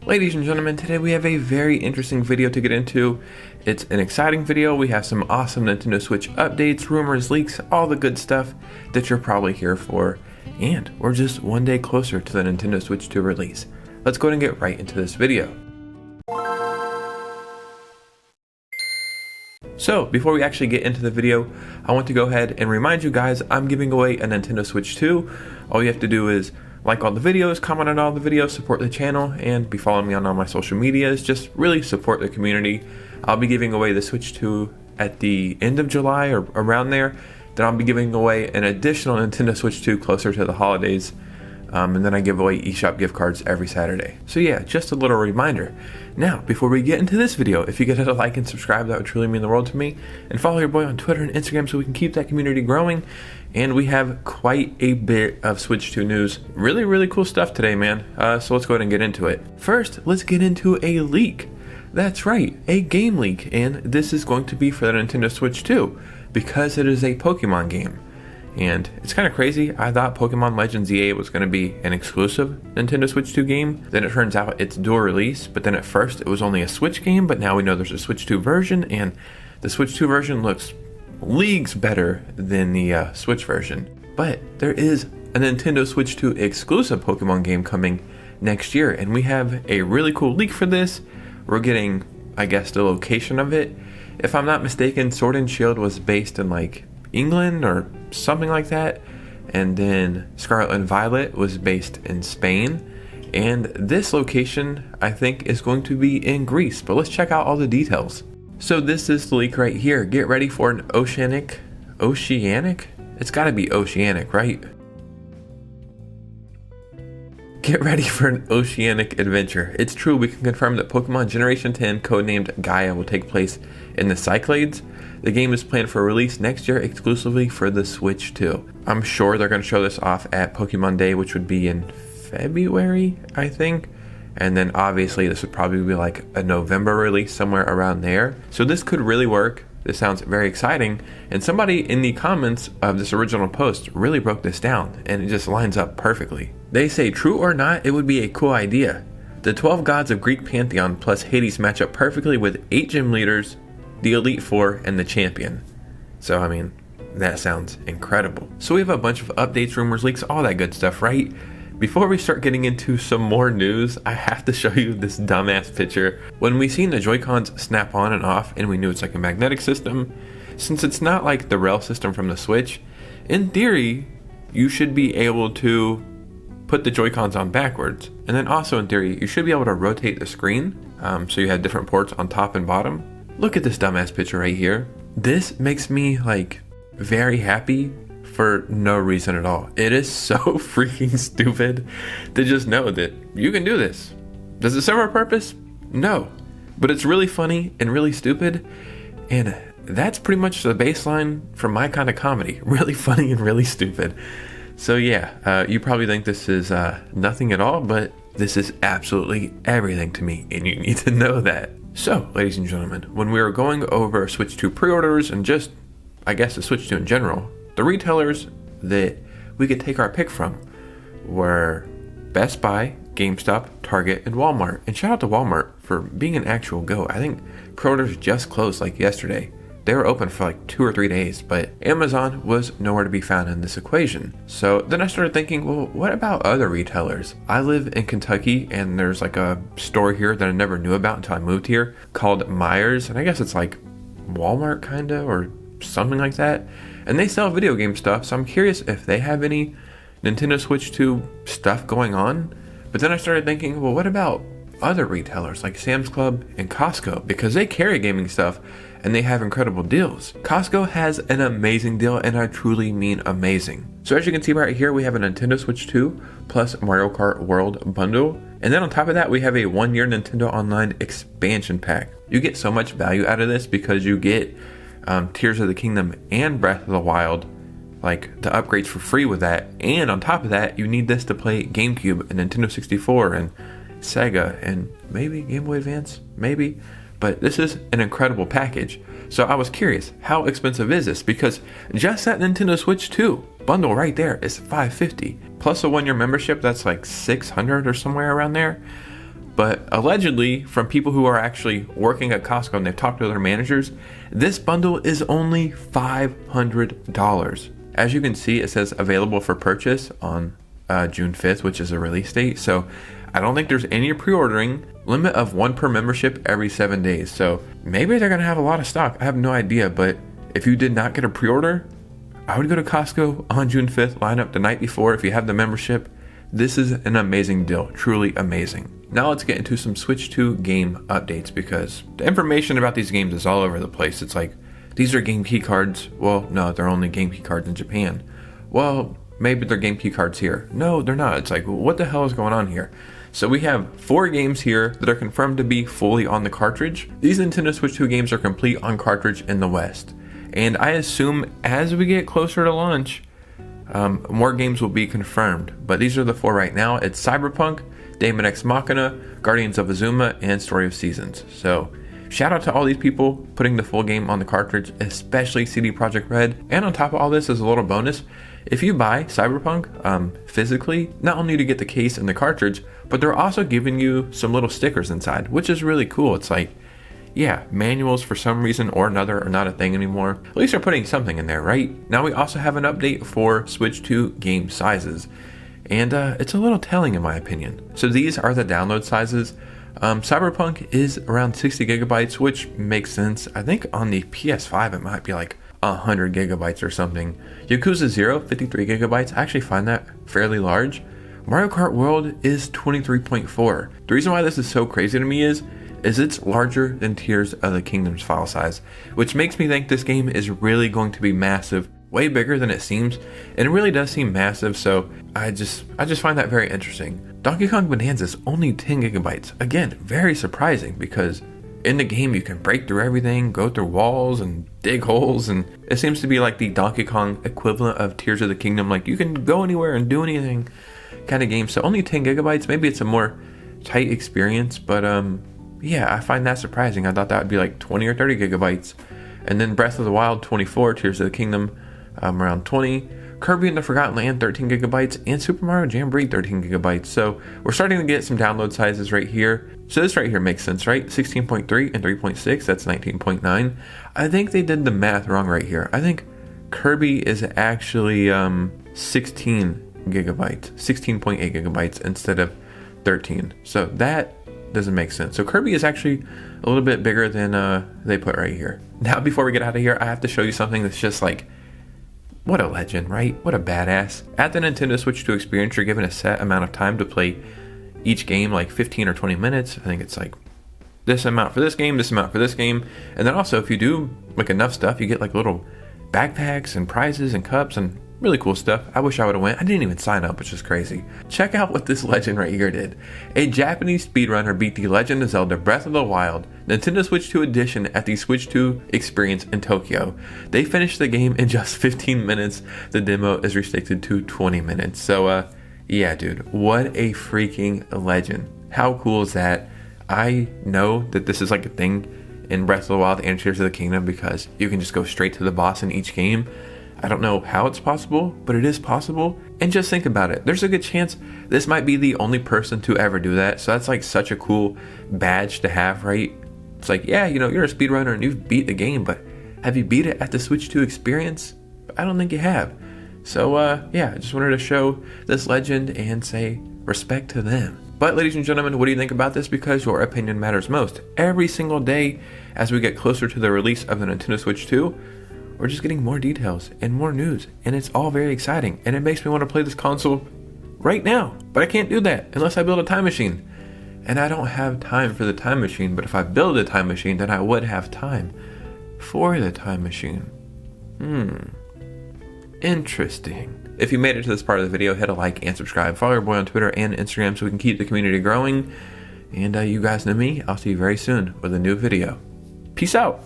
Ladies and gentlemen, today we have a very interesting video to get into. It's an exciting video. We have some awesome Nintendo Switch updates, rumors, leaks, all the good stuff that you're probably here for. And we're just one day closer to the Nintendo Switch 2 release. Let's go ahead and get right into this video. So, before we actually get into the video, I want to go ahead and remind you guys I'm giving away a Nintendo Switch 2. All you have to do is like all the videos, comment on all the videos, support the channel, and be following me on all my social medias. Just really support the community. I'll be giving away the Switch 2 at the end of July or around there. Then I'll be giving away an additional Nintendo Switch 2 closer to the holidays. And then I give away eShop gift cards every Saturday. So yeah, just a little reminder. Now, before we get into this video, if you could hit a like and subscribe, that would truly mean the world to me. And follow your boy on Twitter and Instagram so we can keep that community growing. And we have quite a bit of Switch 2 news. Really cool stuff today, man. So let's go ahead and get into it. First, let's get into a leak. That's right, a game leak. And this is going to be for the Nintendo Switch 2 because it is a Pokemon game. And it's kind of crazy. I thought Pokemon Legends EA was going to be an exclusive Nintendo Switch 2 game. Then it turns out it's dual release. But then at first it was only a Switch game. But now we know there's a Switch 2 version. And the Switch 2 version looks leagues better than the Switch version. But there is a Nintendo Switch 2 exclusive Pokemon game coming next year. And we have a really cool leak for this. We're getting, I guess, the location of it. If I'm not mistaken, Sword and Shield was based in like England or something like that, and then Scarlet and Violet was based in Spain, and this location I think is going to be in Greece. But let's check out all the details. So this is the leak right here. Get ready for an oceanic? It's got to be oceanic, right? Get ready for an oceanic adventure. It's true, we can confirm that Pokemon Generation 10, codenamed Gaia, will take place in the Cyclades. The game is planned for release next year exclusively for the Switch 2. I'm sure they're going to show this off at Pokemon Day, which would be in February, I think. And then obviously this would probably be like a November release, somewhere around there. So this could really work. This sounds very exciting. And somebody in the comments of this original post really broke this down, and it just lines up perfectly. They say, true or not, it would be a cool idea. The 12 gods of Greek pantheon plus Hades match up perfectly with 8 gym leaders, the Elite Four, and the champion. So, I mean, that sounds incredible. So we have a bunch of updates, rumors, leaks, all that good stuff, right? Before we start getting into some more news, I have to show you this dumbass picture. When we seen the Joy-Cons snap on and off, and we knew it's like a magnetic system, since it's not like the rail system from the Switch, in theory, you should be able to put the Joy-Cons on backwards. And then also in theory, you should be able to rotate the screen, so you have different ports on top and bottom. Look at this dumbass picture right here. This makes me like very happy for no reason at all. It is so freaking stupid to just know that you can do this. Does it serve a purpose? No. But it's really funny and really stupid, and that's pretty much the baseline for my kind of comedy. Really funny and really stupid. So yeah, you probably think this is nothing at all, but this is absolutely everything to me, and you need to know that. So, ladies and gentlemen, when we were going over Switch 2 pre-orders and just, I guess, the Switch 2 in general, the retailers that we could take our pick from were Best Buy, GameStop, Target, and Walmart. And shout out to Walmart for being an actual go. I think pre-orders just closed like yesterday. They were open for like 2 or 3 days, but Amazon was nowhere to be found in this equation. So then I started thinking, well, what about other retailers? I live in Kentucky, and there's like a store here that I never knew about until I moved here called Myers. And I guess it's like Walmart kinda, or something like that. And they sell video game stuff, so I'm curious if they have any Nintendo Switch 2 stuff going on. But then I started thinking, well, what about other retailers like Sam's Club and Costco? Because they carry gaming stuff and they have incredible deals. Costco has an amazing deal, and I truly mean amazing. So as you can see right here, we have a Nintendo Switch 2 plus Mario Kart World bundle. And then on top of that, we have a 1-year Nintendo Online expansion pack. You get so much value out of this because you get Tears of the Kingdom and Breath of the Wild, like the upgrades for free with that. And on top of that, you need this to play GameCube and Nintendo 64 and Sega and maybe Game Boy Advance, maybe. But this is an incredible package. So I was curious, how expensive is this? Because just that Nintendo Switch 2 bundle right there is $550. Plus a 1-year membership, that's like $600 or somewhere around there. but allegedly from people who are actually working at Costco and they've talked to their managers, this bundle is only $500. As you can see, it says available for purchase on June 5th, which is a release date. So I don't think there's any pre-ordering. Limit of 1 per membership every 7 days. So maybe they're gonna have a lot of stock. I have no idea, but if you did not get a pre-order, I would go to Costco on June 5th, line up the night before if you have the membership. This is an amazing deal, truly amazing. Now let's get into some Switch 2 game updates, because the information about these games is all over the place. It's like, these are game key cards. Well, no, they're only game key cards in Japan. Well, maybe they're game key cards here. No, they're not. It's like, what the hell is going on here? So we have 4 games here that are confirmed to be fully on the cartridge. These Nintendo Switch 2 games are complete on cartridge in the West. And I assume as we get closer to launch, more games will be confirmed. But these are the 4 right now. It's Cyberpunk, Daemon X Machina, Guardians of Azuma, and Story of Seasons. So shout out to all these people putting the full game on the cartridge, especially CD Projekt Red. And on top of all this, as a little bonus, if you buy Cyberpunk physically, not only do you get the case and the cartridge, but they're also giving you some little stickers inside, which is really cool. It's like, yeah, manuals for some reason or another are not a thing anymore. At least they're putting something in there, right? Now we also have an update for Switch 2 game sizes, and it's a little telling in my opinion. So these are the download sizes. Cyberpunk is around 60 gigabytes, which makes sense. I think on the PS5 it might be like 100 gigabytes or something. Yakuza 0, 53 gigabytes. I actually find that fairly large. Mario Kart World is 23.4. The reason why this is so crazy to me is it's larger than Tears of the Kingdom's file size, which makes me think this game is really going to be massive, way bigger than it seems, and it really does seem massive. So I just find that very interesting. Donkey Kong Bonanza is only 10 gigabytes. Again, very surprising, because in the game you can break through everything, go through walls and dig holes, and it seems to be like the Donkey Kong equivalent of Tears of the Kingdom. Like, you can go anywhere and do anything kind of game. So only 10 gigabytes, maybe it's a more tight experience, but yeah, I find that surprising. I thought that would be like 20 or 30 gigabytes. And then Breath of the Wild 24, Tears of the Kingdom around 20, Kirby and the Forgotten Land 13 gigabytes, and Super Mario Jamboree 13 gigabytes. So we're starting to get some download sizes right here. So this right here makes sense, right? 16.3 and 3.6, that's 19.9. I think they did the math wrong right here. I think Kirby is actually 16 gigabytes, 16.8 gigabytes instead of 13. So that doesn't make sense. So Kirby is actually a little bit bigger than they put right here. Now, before we get out of here, I have to show you something that's just like, what a legend, right? What a badass. At the Nintendo Switch 2 experience, you're given a set amount of time to play each game, like 15 or 20 minutes. I think it's like this amount for this game, this amount for this game. And then also, if you do like enough stuff, you get like little backpacks and prizes and cups and really cool stuff. I wish I would have went. I didn't even sign up, which is crazy. Check out what this legend right here did. A Japanese speedrunner beat The Legend of Zelda Breath of the Wild Nintendo Switch 2 edition at the Switch 2 experience in Tokyo. They finished the game in just 15 minutes. The demo is restricted to 20 minutes. So yeah, dude, what a freaking legend. How cool is that? I know that this is like a thing in Breath of the Wild and Tears of the Kingdom, because you can just go straight to the boss in each game. I don't know how it's possible, but it is possible. And just think about it. There's a good chance this might be the only person to ever do that. So that's like such a cool badge to have, right? It's like, yeah, you know, you're a speedrunner and you've beat the game, but have you beat it at the Switch 2 experience? I don't think you have. So yeah, I just wanted to show this legend and say respect to them. But ladies and gentlemen, what do you think about this? Because your opinion matters most. Every single day as we get closer to the release of the Nintendo Switch 2, we're just getting more details and more news, and it's all very exciting, and it makes me want to play this console right now. But I can't do that unless I build a time machine, and I don't have time for the time machine. But if I build a time machine, then I would have time for the time machine. Interesting. If you made it to this part of the video, hit a like and subscribe. Follow your boy on Twitter and Instagram so we can keep the community growing. And you guys know me. I'll see you very soon with a new video. Peace out.